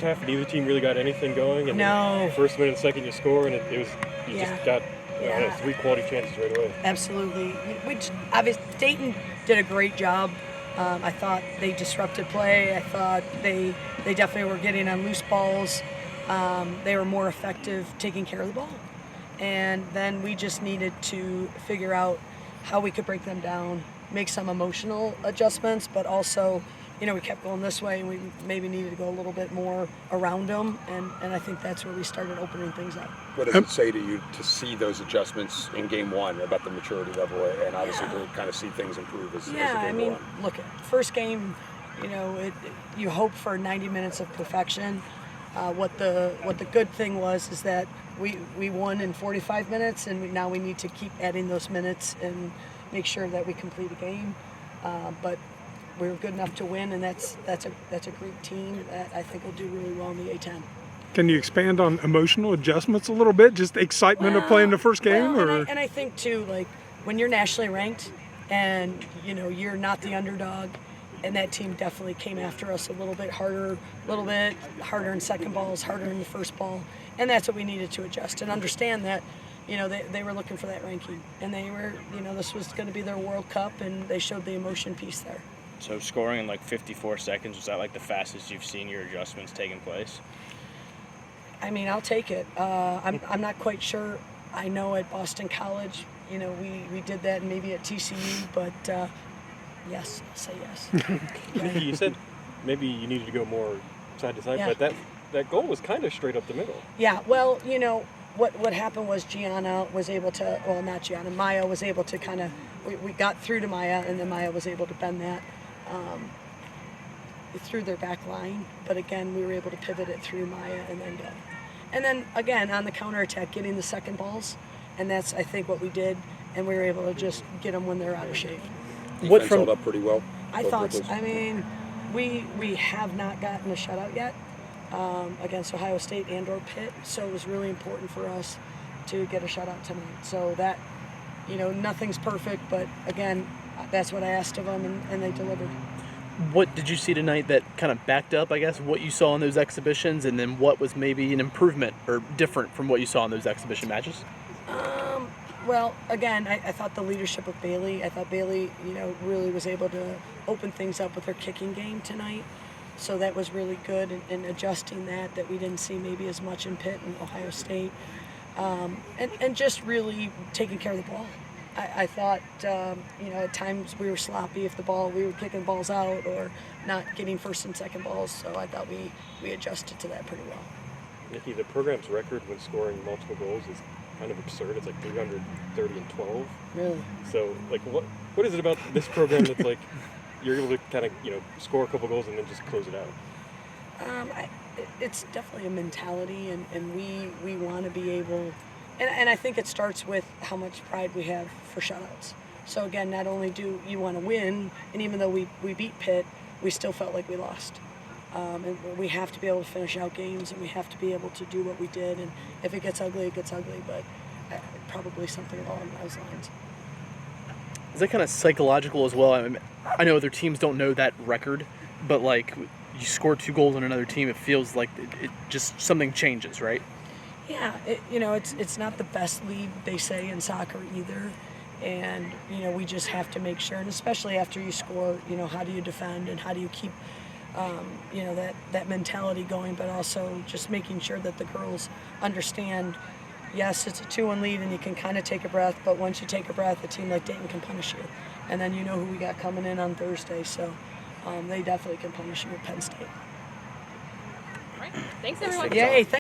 Half, neither team really got anything going, and no. First minute, second, you score, and it was just got 3 quality chances right away. Absolutely. Which obviously Dayton did a great job. I thought they disrupted play. I thought they definitely were getting on loose balls. They were more effective taking care of the ball, and then we just needed to figure out how we could break them down, make some emotional adjustments, but also, we kept going this way, and we maybe needed to go a little bit more around them, and I think that's where we started opening things up. What does it say to you to see those adjustments in game one about the maturity level, and obviously to kind of see things improve as the game goes on? Look, first game, you hope for 90 minutes of perfection. What the good thing was is that we won in 45 minutes, and now we need to keep adding those minutes and make sure that we complete a game. But we were good enough to win, and that's a great team that I think will do really well in the A10. Can you expand on emotional adjustments a little bit? Just the excitement of playing the first game, and I think too, like when you're nationally ranked, and you're not the underdog, and that team definitely came after us a little bit harder in second balls, harder in the first ball, and that's what we needed to adjust and understand that. They were looking for that ranking, and they were, this was going to be their World Cup, and they showed the emotion piece there. So scoring in like 54 seconds, was that like the fastest you've seen your adjustments taking place? I mean, I'll take it. I'm not quite sure. I know at Boston College, we did that, and maybe at TCU, but yes, I'll say yes. Nikki, you said maybe you needed to go more side to side, but that goal was kind of straight up the middle. Yeah, well, what happened was Maya was able to kind of, we got through to Maya, and then Maya was able to bend that through their back line. But again, we were able to pivot it through Maya and then go. And then again, on the counterattack, getting the second balls, and that's, I think, what we did, and we were able to just get them when they're out of shape. Defense held up pretty well. I thought so. I mean, we have not gotten a shutout yet against Ohio State and/or Pitt, so it was really important for us to get a shutout tonight. So that, nothing's perfect, but again, that's what I asked of them, and they delivered. What did you see tonight that kind of backed up, I guess, what you saw in those exhibitions, and then what was maybe an improvement or different from what you saw in those exhibition matches? Well, again, I thought the leadership of Bailey, really was able to open things up with her kicking game tonight. So that was really good, and adjusting that we didn't see maybe as much in Pitt and Ohio State. And just really taking care of the ball. I thought, at times we were sloppy if we were kicking balls out or not getting first and second balls. So I thought we adjusted to that pretty well. Nikki, the program's record when scoring multiple goals is kind of absurd. It's like 330 and 12. Really? So, like, what is it about this program that's like you're able to kind of, score a couple goals and then just close it out? It's definitely a mentality, and we want to be able, and I think it starts with how much pride we have for shutouts. So again, not only do you want to win, and even though we beat Pitt, we still felt like we lost. And we have to be able to finish out games, and we have to be able to do what we did. And if it gets ugly, it gets ugly, but probably something along those lines. Is that kind of psychological as well? I know other teams don't know that record, but like you score 2 goals on another team, it feels like it just something changes, right? Yeah, it's not the best lead, they say, in soccer either. And, we just have to make sure, and especially after you score, how do you defend and how do you keep, that mentality going, but also just making sure that the girls understand, yes, it's a 2-1 lead and you can kind of take a breath, but once you take a breath, a team like Dayton can punish you. And then you know who we got coming in on Thursday, so they definitely can punish you with Penn State. All right. Thanks, everyone. Yay.